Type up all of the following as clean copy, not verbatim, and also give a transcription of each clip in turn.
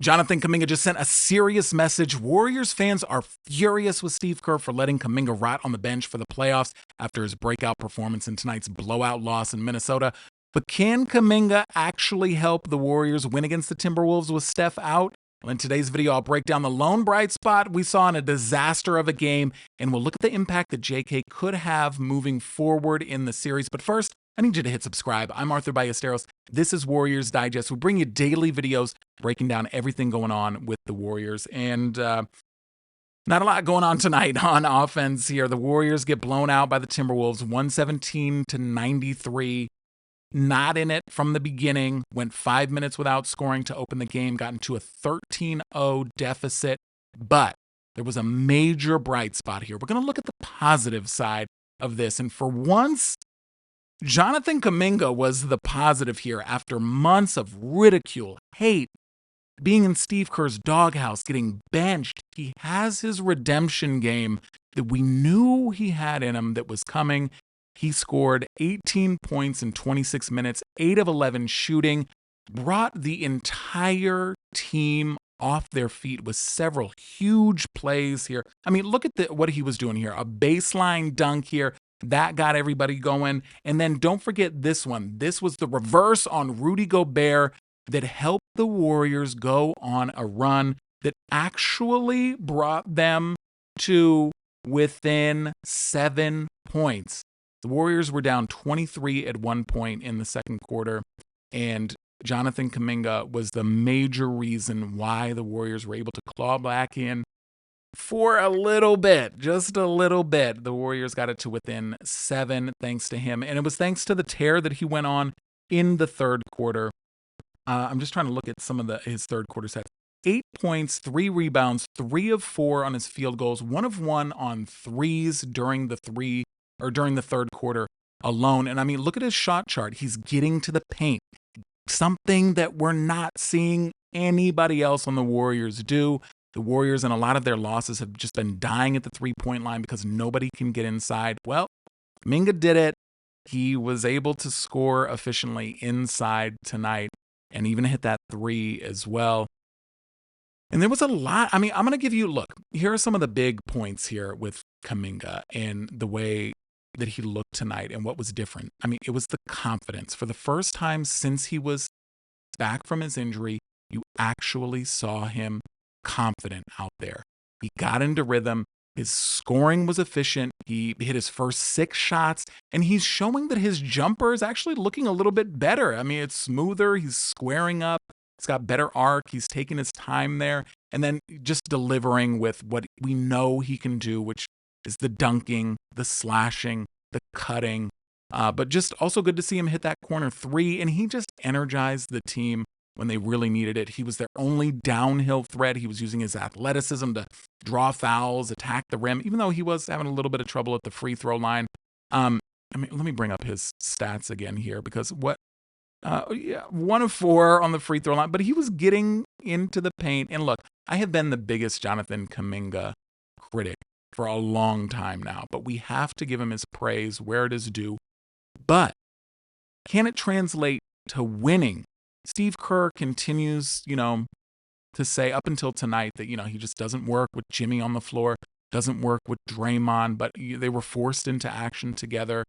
Jonathan Kuminga just sent a serious message. Warriors fans are furious with Steve Kerr for letting Kuminga rot on the bench for the playoffs after his breakout performance in tonight's blowout loss in Minnesota. But can Kuminga actually help the Warriors win against the Timberwolves with Steph out? Well, in today's video, I'll break down the lone bright spot we saw in a disaster of a game, and we'll look at the impact that JK could have moving forward in the series. But first, I need you to hit subscribe. I'm Arthur Ballesteros. This is Warriors Digest. We bring you daily videos breaking down everything going on with the Warriors. And not a lot going on tonight on offense here. The Warriors get blown out by the Timberwolves, 117-93. Not in it from the beginning. Went 5 minutes without scoring to open the game. Got into a 13-0 deficit. But there was a major bright spot here. We're going to look at the positive side of this. And for once, Jonathan Kuminga was the positive here after months of ridicule, hate, being in Steve Kerr's doghouse, getting benched. He has his redemption game that we knew he had in him that was coming. He scored 18 points in 26 minutes, 8 of 11 shooting, brought the entire team off their feet with several huge plays here. I mean, look at what he was doing here. A baseline dunk here. That got everybody going. And then don't forget this one. This was the reverse on Rudy Gobert that helped the Warriors go on a run that actually brought them to within 7 points. The Warriors were down 23 at one point in the second quarter, and Jonathan Kuminga was the major reason why the Warriors were able to claw back in for a little bit, just a little bit. The Warriors got it to within 7 thanks to him, and it was thanks to the tear that he went on in the third quarter. I'm just trying to look at some of his third quarter stats. 8 points, 3 rebounds, 3 of 4 on his field goals, 1 of 1 on threes during the third quarter alone. And I mean, look at his shot chart. He's getting to the paint, something that we're not seeing anybody else on the Warriors do. The Warriors and a lot of their losses have just been dying at the three-point line because nobody can get inside. Well, Kuminga did it. He was able to score efficiently inside tonight and even hit that three as well. And there was a lot. I mean, I'm going to give you, look, here are some of the big points here with Kuminga and the way that he looked tonight and what was different. I mean, it was the confidence. For the first time since he was back from his injury, you actually saw him confident out there. He got into rhythm. His scoring was efficient. He hit his first 6 shots, and he's showing that his jumper is actually looking a little bit better. I mean, it's smoother. He's squaring up. It's got better arc. He's taking his time there, and then just delivering with what we know he can do, which is the dunking, the slashing, the cutting. But just also good to see him hit that corner 3, and he just energized the team when they really needed it. He was their only downhill threat. He was using his athleticism to draw fouls, attack the rim, even though he was having a little bit of trouble at the free throw line. I mean, let me bring up his stats again here because 1 of 4 on the free throw line, but he was getting into the paint. And look, I have been the biggest Jonathan Kuminga critic for a long time now, but we have to give him his praise where it is due. But can it translate to winning? Steve Kerr continues, to say up until tonight that, he just doesn't work with Jimmy on the floor, doesn't work with Draymond, but they were forced into action together.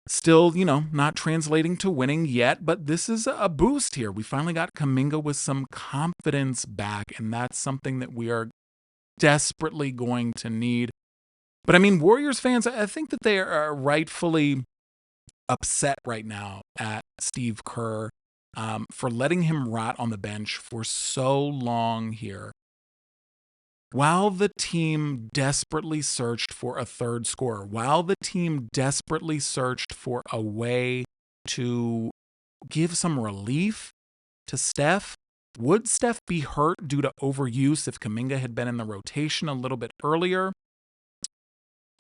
Still, not translating to winning yet, but this is a boost here. We finally got Kuminga with some confidence back, and that's something that we are desperately going to need. But I mean, Warriors fans, I think that they are rightfully upset right now at Steve Kerr for letting him rot on the bench for so long here. While the team desperately searched for a third scorer, while the team desperately searched for a way to give some relief to Steph, would Steph be hurt due to overuse if Kuminga had been in the rotation a little bit earlier?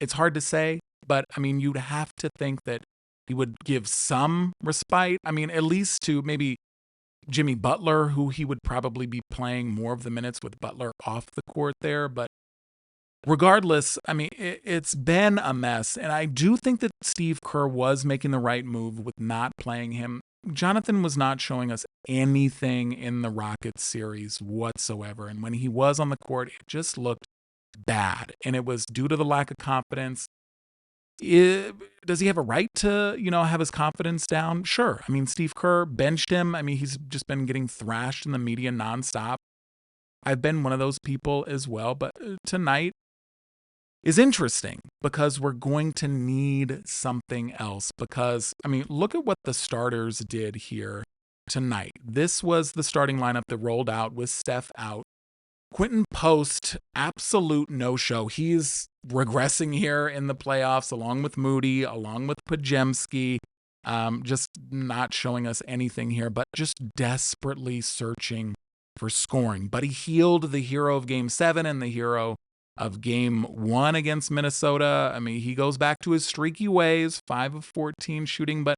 It's hard to say, but I mean, you'd have to think that he would give some respite. I mean, at least to maybe Jimmy Butler, who he would probably be playing more of the minutes with Butler off the court there. But regardless, I mean, it's been a mess. And I do think that Steve Kerr was making the right move with not playing him. Jonathan was not showing us anything in the Rockets series whatsoever. And when he was on the court, it just looked bad. And it was due to the lack of confidence. Does he have a right to, have his confidence down? Sure. I mean, Steve Kerr benched him. I mean, he's just been getting thrashed in the media nonstop. I've been one of those people as well. But tonight is interesting because we're going to need something else. Because, I mean, look at what the starters did here tonight. This was the starting lineup that rolled out with Steph out. Quinten Post, absolute no-show. He's regressing here in the playoffs along with Moody, along with Podziemski. Just not showing us anything here, but just desperately searching for scoring. But he Hield, the hero of Game 7 and the hero of Game 1 against Minnesota. I mean, he goes back to his streaky ways, 5 of 14 shooting, but,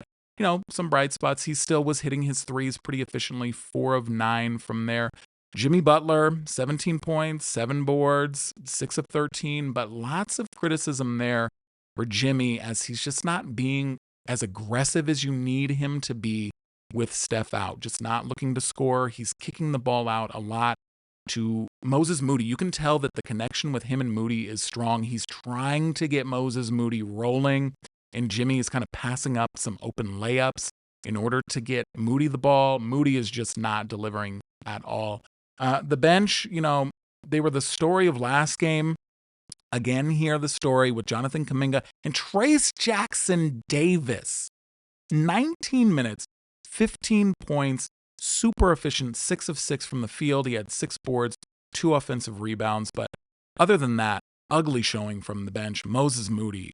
some bright spots. He still was hitting his threes pretty efficiently, 4 of 9 from there. Jimmy Butler, 17 points, 7 boards, 6 of 13, but lots of criticism there for Jimmy as he's just not being as aggressive as you need him to be with Steph out. Just not looking to score. He's kicking the ball out a lot to Moses Moody. You can tell that the connection with him and Moody is strong. He's trying to get Moses Moody rolling, and Jimmy is kind of passing up some open layups in order to get Moody the ball. Moody is just not delivering at all. The bench, they were the story of last game. Again, here the story with Jonathan Kuminga and Trayce Jackson-Davis. 19 minutes, 15 points, super efficient, 6 of 6 from the field. He had 6 boards, 2 offensive rebounds. But other than that, ugly showing from the bench. Moses Moody,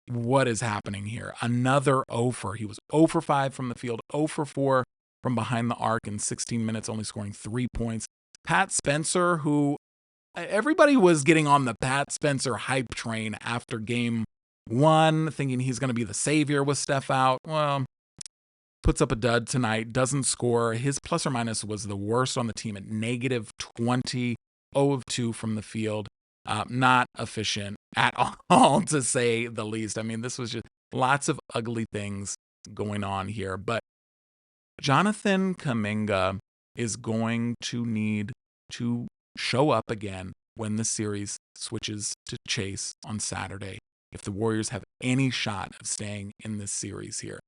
what is happening here? Another 0 for. He was 0 for 5 from the field, 0 for 4 from behind the arc in 16 minutes, only scoring 3 points. Pat Spenser, who everybody was getting on the Pat Spenser hype train after Game 1, thinking he's going to be the savior with Steph out. Well, puts up a dud tonight, doesn't score. His plus or minus was the worst on the team at negative 20, 0 of 2 from the field. Not efficient at all, to say the least. I mean, this was just lots of ugly things going on here. But Jonathan Kuminga is going to need to show up again when the series switches to Chase on Saturday if the Warriors have any shot of staying in this series here.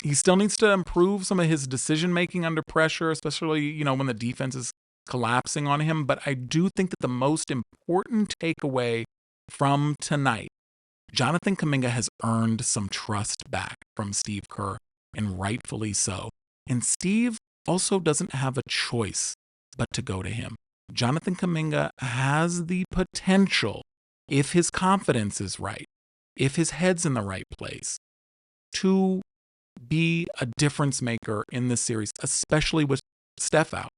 He still needs to improve some of his decision-making under pressure, especially, when the defense is collapsing on him. But I do think that the most important takeaway from tonight, Jonathan Kuminga has earned some trust back from Steve Kerr, and rightfully so. And Steve also doesn't have a choice but to go to him. Jonathan Kuminga has the potential, if his confidence is right, if his head's in the right place, to be a difference maker in this series, especially with Steph out.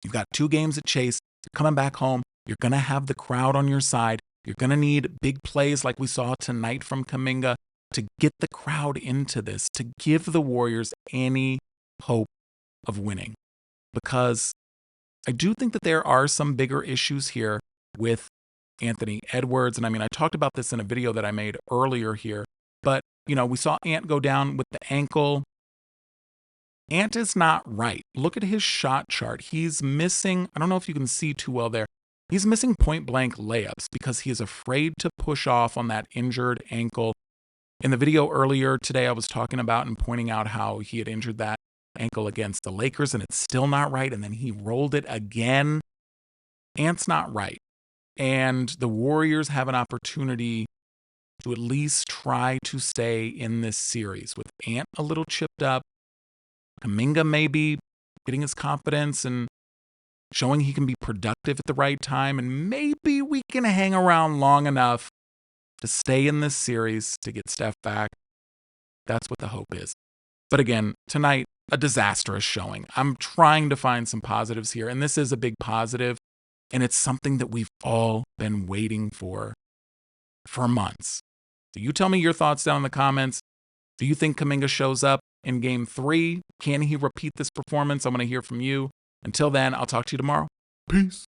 You've got 2 games at Chase. You're coming back home. You're going to have the crowd on your side. You're going to need big plays like we saw tonight from Kuminga to get the crowd into this, to give the Warriors any hope of winning. Because I do think that there are some bigger issues here with Anthony Edwards. And I mean, I talked about this in a video that I made earlier here. But, we saw Ant go down with the ankle. Ant is not right. Look at his shot chart. He's missing, I don't know if you can see too well there. He's missing point-blank layups because he is afraid to push off on that injured ankle. In the video earlier today, I was talking about and pointing out how he had injured that ankle against the Lakers, and it's still not right. And then he rolled it again. Ant's not right. And the Warriors have an opportunity to at least try to stay in this series with Ant a little chipped up. Kuminga maybe getting his confidence and showing he can be productive at the right time. And maybe we can hang around long enough to stay in this series to get Steph back. That's what the hope is. But again, tonight, a disastrous showing. I'm trying to find some positives here, and this is a big positive, and it's something that we've all been waiting for months. So you tell me your thoughts down in the comments. Do you think Kuminga shows up in Game 3? Can he repeat this performance? I want to hear from you. Until then, I'll talk to you tomorrow. Peace.